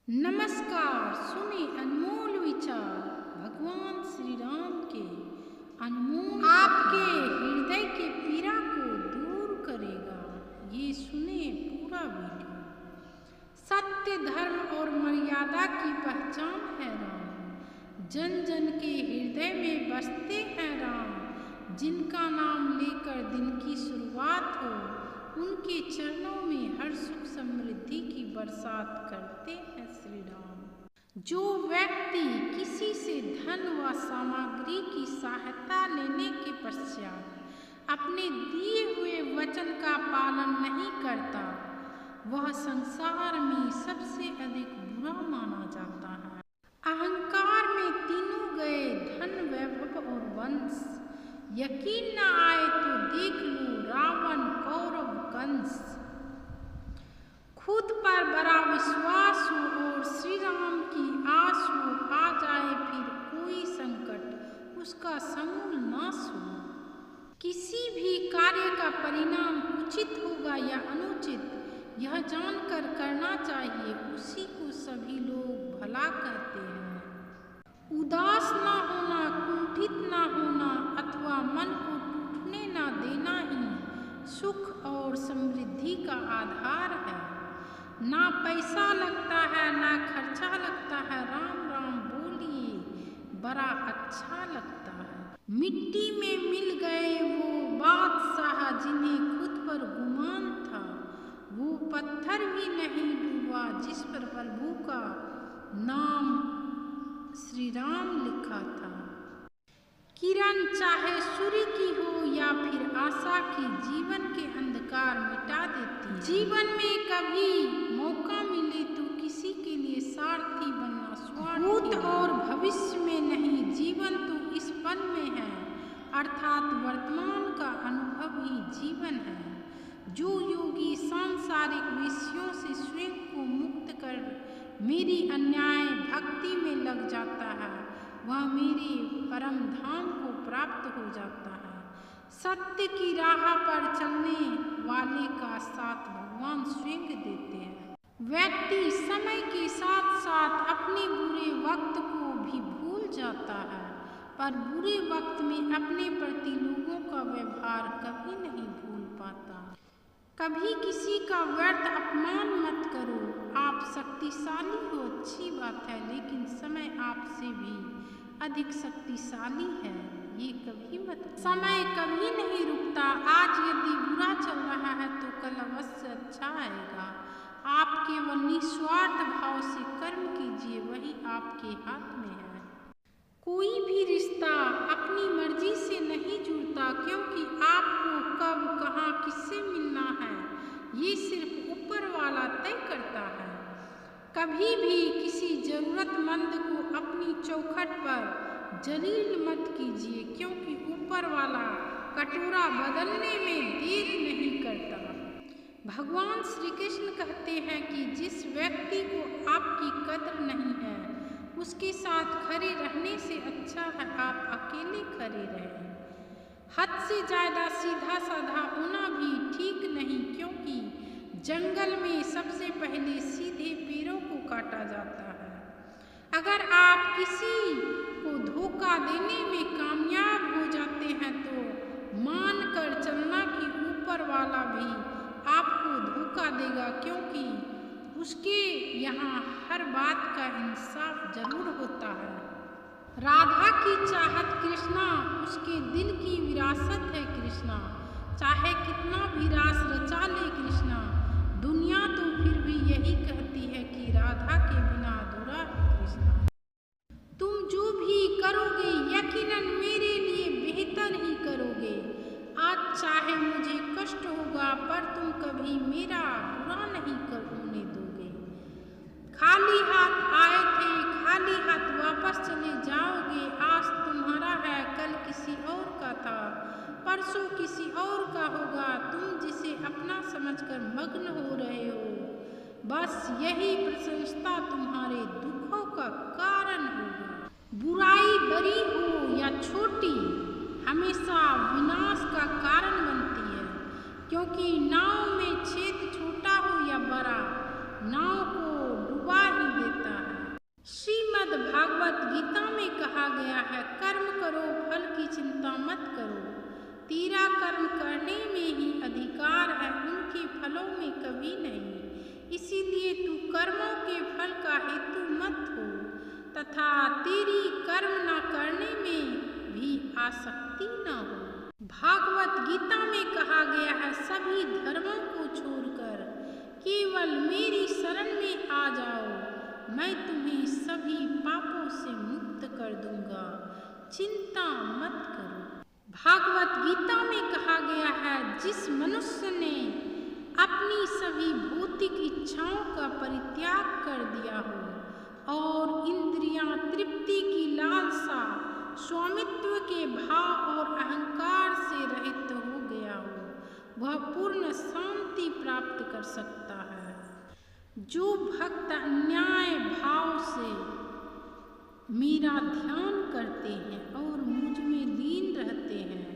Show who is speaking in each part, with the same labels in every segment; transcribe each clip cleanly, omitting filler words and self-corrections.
Speaker 1: नमस्कार। सुने अनमोल विचार भगवान श्री राम के अनमोल आपके हृदय के पीड़ा को दूर करेगा। ये सुने पूरा वीडियो। सत्य, धर्म और मर्यादा की पहचान है राम। जन जन के हृदय में बसते हैं राम। जिनका नाम लेकर दिन की शुरुआत हो, उनके चरणों में हर सुख समृद्धि की बरसात करते हैं श्री राम। जो व्यक्ति किसी से धन व सामग्री की सहायता लेने के पश्चात अपने दिए हुए वचन का पालन नहीं करता, वह संसार में सबसे अधिक बुरा माना जाता है। अहंकार में तीनों गए, धन, वैभव और वंश। यकीन न आए तो देख लो रावण, कौरव, कंस। खुद पर बड़ा विश्वास हो और श्री राम की आस हो, आ जाए फिर कोई संकट, उसका समूल नाश हो। किसी भी कार्य का परिणाम उचित होगा या अनुचित, यह जानकर करना चाहिए। उसी को सभी लोग भला कहते हैं। उदास ना होना, कुंठित ना होना अथवा मन को टूटने ना देना ही सुख और समृद्धि का आधार है। ना पैसा लगता है, ना खर्चा लगता है। राम राम बोलिए, बड़ा अच्छा लगता है। मिट्टी में मिल गए वो बादशाह जिन्हें खुद पर गुमान था। वो पत्थर भी नहीं डूबा जिस पर प्रभु का नाम श्री राम लिखा था। किरण चाहे सूर्य की हो या फिर आशा की, जीवन के अंधकार मिटा देती है। जीवन में कभी मौका मिले तो किसी के लिए सारथी बनना स्वार्थ। भूत और भविष्य में नहीं, जीवन तो इस पल में है, अर्थात वर्तमान का अनुभव ही जीवन है। जो योगी सांसारिक विषयों से स्वयं को मुक्त कर मेरी अन्याय भक्ति में लग जाता है, वह मेरे परम धाम को प्राप्त हो जाता है। सत्य की राह पर चलने वाले का साथ भगवान स्वयं देते हैं। व्यक्ति समय के साथ साथ अपने बुरे वक्त को भी भूल जाता है, पर बुरे वक्त में अपने प्रति लोगों का व्यवहार कभी नहीं भूल पाता। कभी किसी का व्यर्थ अपमान मत करो। आप शक्तिशाली हो, अच्छी बात है, लेकिन समय आपसे भी अधिक शक्तिशाली है, ये कभी मत। समय कभी नहीं रुकता। आज यदि बुरा चल रहा है तो कल अवश्य अच्छा आएगा। आप केवल निस्वार्थ भाव से कर्म कीजिए, वही आपके हाथ में है। कोई भी रिश्ता अपनी मर्जी से नहीं जुड़ता, क्योंकि आपको कब कहाँ किससे मिलना है ये सिर्फ ऊपर वाला तय करता है। कभी भी किसी जरूरतमंद को अपनी चौखट पर जलील मत कीजिए, क्योंकि ऊपर वाला कटोरा बदलने में देर नहीं करता। भगवान श्री कृष्ण कहते हैं कि जिस व्यक्ति को आपकी कद्र नहीं है, उसके साथ खड़े रहने से अच्छा है आप अकेले खड़े रहें। हद से ज़्यादा सीधा साधा होना भी ठीक नहीं, क्योंकि जंगल में सबसे पहले सीधे पेड़ों को काटा जाता है। अगर आप किसी को धोखा देने में कामयाब हो जाते हैं तो मान कर चलना कि ऊपर वाला भी आपको धोखा देगा, क्योंकि उसके यहाँ हर बात का इंसाफ जरूर होता है। राधा की चाहत कृष्णा, उसके दिल की विरासत है कृष्णा। चाहे कितना भी रास रचा ले कृष्णा, दुनिया तो फिर भी यही कहती है कि राधा के बिना अधूरा है कृष्णा। तुम जो भी करोगे यकीनन मेरे लिए बेहतर ही करोगे। आज चाहे मुझे कष्ट होगा, पर तुम कभी मेरा बुरा नहीं होने दोगे। खाली हाथ आए थे, खाली हाथ वापस चले जाओगे। आज तुम्हारा है, कल किसी और का था, परसों किसी और का होगा। तुम जिसे अपना समझकर मग्न हो रहे हो, बस यही प्रशंसा तुम्हारे दुखों का कारण होगा। बुराई बड़ी हो या छोटी, हमेशा विनाश का कारण बनती है, क्योंकि नाव में छेद छोटा हो या बड़ा, नाव को डुबा ही देता तथा तेरी कर्म न करने में भी आसक्ति न हो। भागवत गीता में कहा गया है, सभी धर्मों को छोड़कर केवल मेरी शरण में आ जाओ, मैं तुम्हें सभी पापों से मुक्त कर दूंगा, चिंता मत करो। भागवत गीता में कहा गया है, जिस मनुष्य ने अपनी सभी भौतिक इच्छाओं का परित्याग कर दिया हो और इंद्रियां तृप्ति की लालसा, स्वामित्व के भाव और अहंकार से रहित हो गया हो, वह पूर्ण शांति प्राप्त कर सकता है। जो भक्त अन्याय भाव से मेरा ध्यान करते हैं और मुझ में लीन रहते हैं,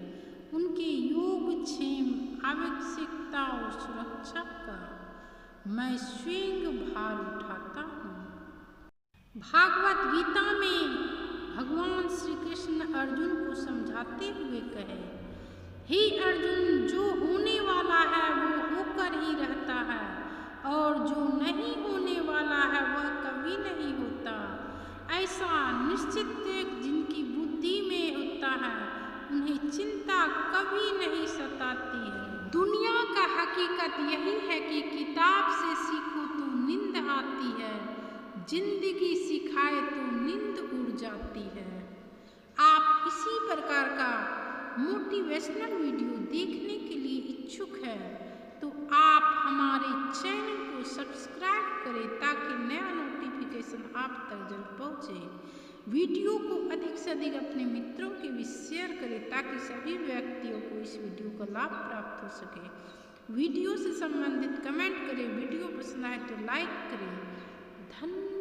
Speaker 1: उनके योग क्षेम, आवश्यकता और सुरक्षा का मैं स्वयं भार उठाता हूँ। भागवत गीता में भगवान श्री कृष्ण अर्जुन को समझाते हुए कहे, हे अर्जुन, जो होने वाला है वो होकर ही रहता है और जो नहीं होने वाला है वह कभी नहीं होता। ऐसा निश्चित जिनकी बुद्धि में होता है उन्हें चिंता कभी नहीं सताती है। दुनिया का हकीकत यही है कि किताब से सीखो तो नींद आती है, जिंदगी सिखाए तो नींद उड़ जाती है। आप इसी प्रकार का मोटिवेशनल वीडियो देखने के लिए इच्छुक है तो आप हमारे चैनल को सब्सक्राइब करें ताकि नया नोटिफिकेशन आप तक जल्द पहुँचे। वीडियो को अधिक से अधिक अपने मित्रों के भी शेयर करें ताकि सभी व्यक्तियों को इस वीडियो का लाभ प्राप्त हो सके। वीडियो से संबंधित कमेंट करें, वीडियो पसंद आए तो लाइक करें। धन्यवाद।